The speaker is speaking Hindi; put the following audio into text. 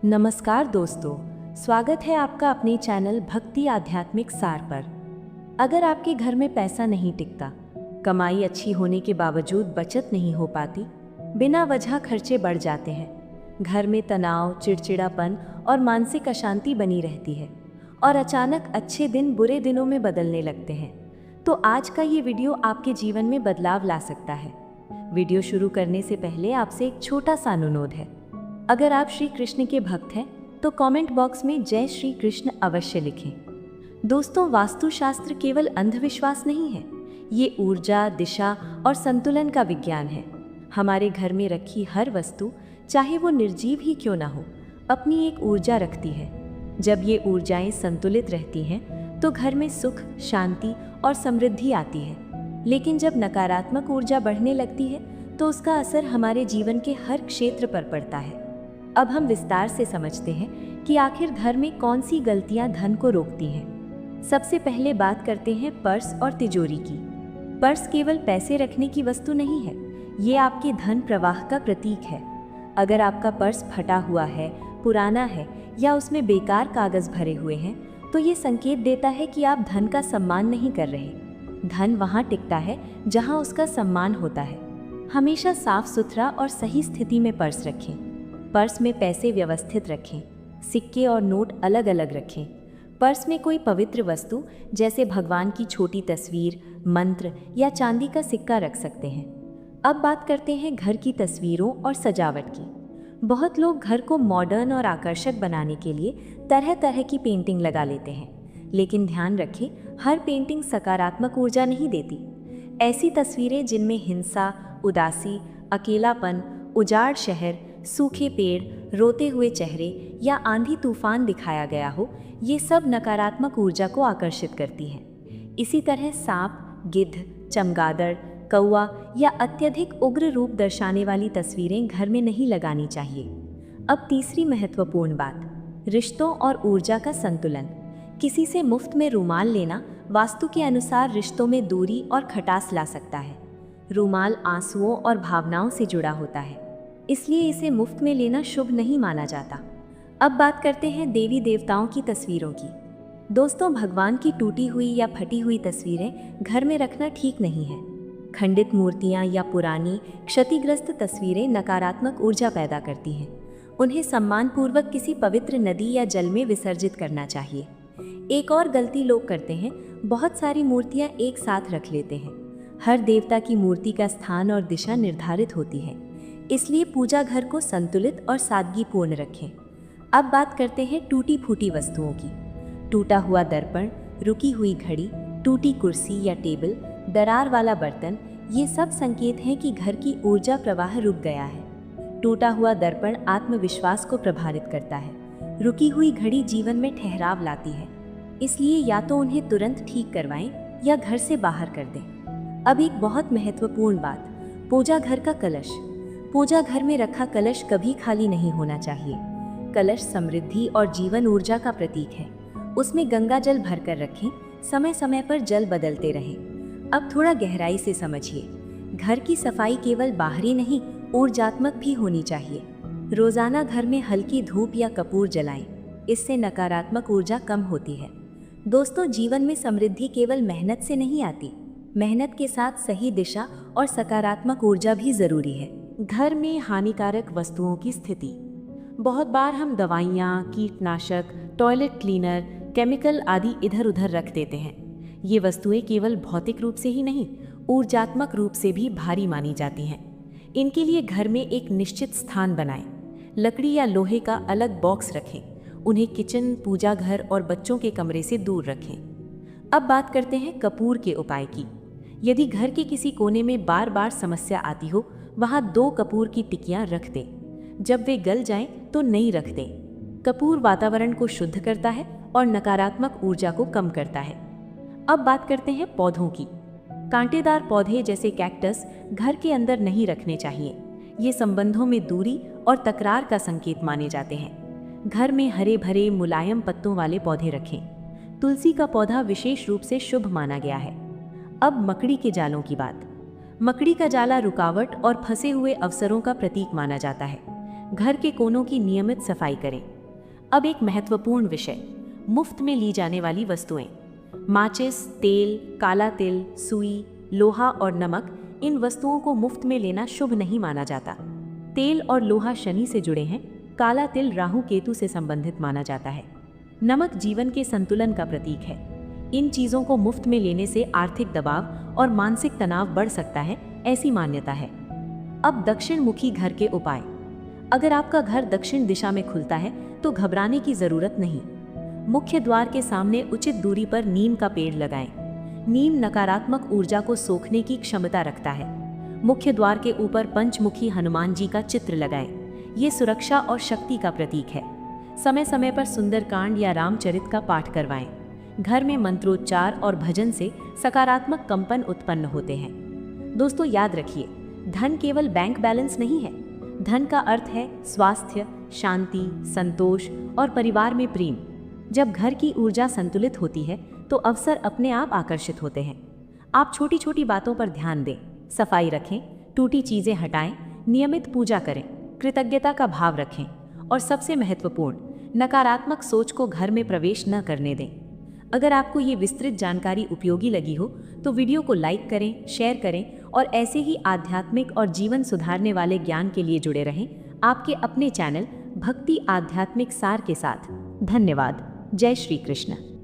नमस्कार दोस्तों, स्वागत है आपका अपने चैनल भक्ति आध्यात्मिक सार पर। अगर आपके घर में पैसा नहीं टिकता, कमाई अच्छी होने के बावजूद बचत नहीं हो पाती, बिना वजह खर्चे बढ़ जाते हैं, घर में तनाव, चिड़चिड़ापन और मानसिक अशांति बनी रहती है और अचानक अच्छे दिन बुरे दिनों में बदलने लगते हैं, तो आज का ये वीडियो आपके जीवन में बदलाव ला सकता है। वीडियो शुरू करने से पहले आपसे एक छोटा सा अनुरोध है। अगर आप श्री कृष्ण के भक्त हैं तो कमेंट बॉक्स में जय श्री कृष्ण अवश्य लिखें। दोस्तों, वास्तुशास्त्र केवल अंधविश्वास नहीं है, ये ऊर्जा, दिशा और संतुलन का विज्ञान है। हमारे घर में रखी हर वस्तु, चाहे वो निर्जीव ही क्यों ना हो, अपनी एक ऊर्जा रखती है। जब ये ऊर्जाएं संतुलित रहती हैं तो घर में सुख, शांति और समृद्धि आती है। लेकिन जब नकारात्मक ऊर्जा बढ़ने लगती है तो उसका असर हमारे जीवन के हर क्षेत्र पर पड़ता है। अब हम विस्तार से समझते हैं कि आखिर घर में कौन सी गलतियां धन को रोकती हैं। सबसे पहले बात करते हैं पर्स और तिजोरी की। पर्स केवल पैसे रखने की वस्तु नहीं है, ये आपके धन प्रवाह का प्रतीक है। अगर आपका पर्स फटा हुआ है, पुराना है या उसमें बेकार कागज भरे हुए हैं, तो ये संकेत देता है कि आप धन का सम्मान नहीं कर रहे। धन वहाँ टिकता है जहाँ उसका सम्मान होता है। हमेशा साफ सुथरा और सही स्थिति में पर्स रखें। पर्स में पैसे व्यवस्थित रखें, सिक्के और नोट अलग अलग रखें। पर्स में कोई पवित्र वस्तु जैसे भगवान की छोटी तस्वीर, मंत्र या चांदी का सिक्का रख सकते हैं। अब बात करते हैं घर की तस्वीरों और सजावट की। बहुत लोग घर को मॉडर्न और आकर्षक बनाने के लिए तरह तरह की पेंटिंग लगा लेते हैं, लेकिन ध्यान रखें, हर पेंटिंग सकारात्मक ऊर्जा नहीं देती। ऐसी तस्वीरें जिनमें हिंसा, उदासी, अकेलापन, उजाड़ शहर, सूखे पेड़, रोते हुए चेहरे या आंधी तूफान दिखाया गया हो, ये सब नकारात्मक ऊर्जा को आकर्षित करती हैं। इसी तरह सांप, गिद्ध, चमगादड़, कौवा या अत्यधिक उग्र रूप दर्शाने वाली तस्वीरें घर में नहीं लगानी चाहिए। अब तीसरी महत्वपूर्ण बात, रिश्तों और ऊर्जा का संतुलन। किसी से मुफ्त में रूमाल लेना वास्तु के अनुसार रिश्तों में दूरी और खटास ला सकता है। रूमाल आंसुओं और भावनाओं से जुड़ा होता है, इसलिए इसे मुफ्त में लेना शुभ नहीं माना जाता। अब बात करते हैं देवी देवताओं की तस्वीरों की। दोस्तों, भगवान की टूटी हुई या फटी हुई तस्वीरें घर में रखना ठीक नहीं है। खंडित मूर्तियां या पुरानी, क्षतिग्रस्त तस्वीरें नकारात्मक ऊर्जा पैदा करती हैं। उन्हें सम्मानपूर्वक किसी पवित्र नदी या जल में विसर्जित करना चाहिए। एक और गलती लोग करते हैं, बहुत सारी मूर्तियां एक साथ रख लेते हैं। हर देवता की मूर्ति का स्थान और दिशा निर्धारित होती है, इसलिए पूजा घर को संतुलित और सादगीपूर्ण रखें। अब बात करते हैं टूटी फूटी वस्तुओं की। टूटा हुआ दर्पण, रुकी हुई घड़ी, टूटी कुर्सी या टेबल, दरार वाला बर्तन, ये सब संकेत हैं कि घर की ऊर्जा प्रवाह रुक गया है। टूटा हुआ दर्पण आत्मविश्वास को प्रभावित करता है। रुकी हुई घड़ी जीवन में ठहराव लाती है, इसलिए या तो उन्हें तुरंत ठीक करवाएं या घर से बाहर कर दें। अब एक बहुत महत्वपूर्ण बात, पूजा घर का कलश। पूजा घर में रखा कलश कभी खाली नहीं होना चाहिए। कलश समृद्धि और जीवन ऊर्जा का प्रतीक है। उसमें गंगा जल भरकर रखें, समय समय पर जल बदलते रहें। अब थोड़ा गहराई से समझिए, घर की सफाई केवल बाहरी नहीं, ऊर्जात्मक भी होनी चाहिए। रोजाना घर में हल्की धूप या कपूर जलाएं, इससे नकारात्मक ऊर्जा कम होती है। दोस्तों, जीवन में समृद्धि केवल मेहनत से नहीं आती, मेहनत के साथ सही दिशा और सकारात्मक ऊर्जा भी जरूरी है। घर में हानिकारक वस्तुओं की स्थिति। बहुत बार हम दवाइयाँ, कीटनाशक, टॉयलेट क्लीनर, केमिकल आदि इधर उधर रख देते हैं। ये वस्तुएं केवल भौतिक रूप से ही नहीं, ऊर्जात्मक रूप से भी भारी मानी जाती हैं। इनके लिए घर में एक निश्चित स्थान बनाएं। लकड़ी या लोहे का अलग बॉक्स रखें। उन्हें किचन, पूजा घर और बच्चों के कमरे से दूर रखें। अब बात करते हैं कपूर के उपाय की। यदि घर के किसी कोने में बार बार समस्या आती हो, वहाँ 2 कपूर की टिकियाँ रख दें। जब वे गल जाएं तो नई रख दें। कपूर वातावरण को शुद्ध करता है और नकारात्मक ऊर्जा को कम करता है। अब बात करते हैं पौधों की। कांटेदार पौधे जैसे कैक्टस घर के अंदर नहीं रखने चाहिए। ये संबंधों में दूरी और तकरार का संकेत माने जाते हैं। घर में हरे भरे मुलायम पत्तों वाले पौधे रखें। तुलसी का पौधा विशेष रूप से शुभ माना गया है। अब मकड़ी के जालों की बात। मकड़ी का जाला रुकावट और फंसे हुए अवसरों का प्रतीक माना जाता है। घर के कोनों की नियमित सफाई करें। अब एक महत्वपूर्ण विषय, मुफ्त में ली जाने वाली वस्तुएं। माचिस, तेल, काला तिल, सुई, लोहा और नमक, इन वस्तुओं को मुफ्त में लेना शुभ नहीं माना जाता। तेल और लोहा शनि से जुड़े हैं, काला तिल राहु केतु से संबंधित माना जाता है। नमक जीवन के संतुलन का प्रतीक है। इन चीजों को मुफ्त में लेने से आर्थिक दबाव और मानसिक तनाव बढ़ सकता है, ऐसी मान्यता है। अब दक्षिण मुखी घर के उपाय। अगर आपका घर दक्षिण दिशा में खुलता है तो घबराने की जरूरत नहीं। मुख्य द्वार के सामने उचित दूरी पर नीम का पेड़ लगाएं। नीम नकारात्मक ऊर्जा को सोखने की क्षमता रखता है। मुख्य द्वार के ऊपर पंचमुखी हनुमान जी का चित्र लगाएं। ये सुरक्षा और शक्ति का प्रतीक है। समय समय पर सुंदरकांड या रामचरित का पाठ करवाएं। घर में मंत्रोच्चार और भजन से सकारात्मक कंपन उत्पन्न होते हैं। दोस्तों याद रखिए, धन केवल बैंक बैलेंस नहीं है। धन का अर्थ है स्वास्थ्य, शांति, संतोष और परिवार में प्रेम। जब घर की ऊर्जा संतुलित होती है तो अवसर अपने आप आकर्षित होते हैं। आप छोटी छोटी बातों पर ध्यान दें, सफाई रखें, टूटी चीजें हटाएं, नियमित पूजा करें, कृतज्ञता का भाव रखें और सबसे महत्वपूर्ण, नकारात्मक सोच को घर में प्रवेश न करने दें। अगर आपको ये विस्तृत जानकारी उपयोगी लगी हो तो वीडियो को लाइक करें, शेयर करें और ऐसे ही आध्यात्मिक और जीवन सुधारने वाले ज्ञान के लिए जुड़े रहें आपके अपने चैनल भक्ति आध्यात्मिक सार के साथ। धन्यवाद। जय श्री कृष्ण।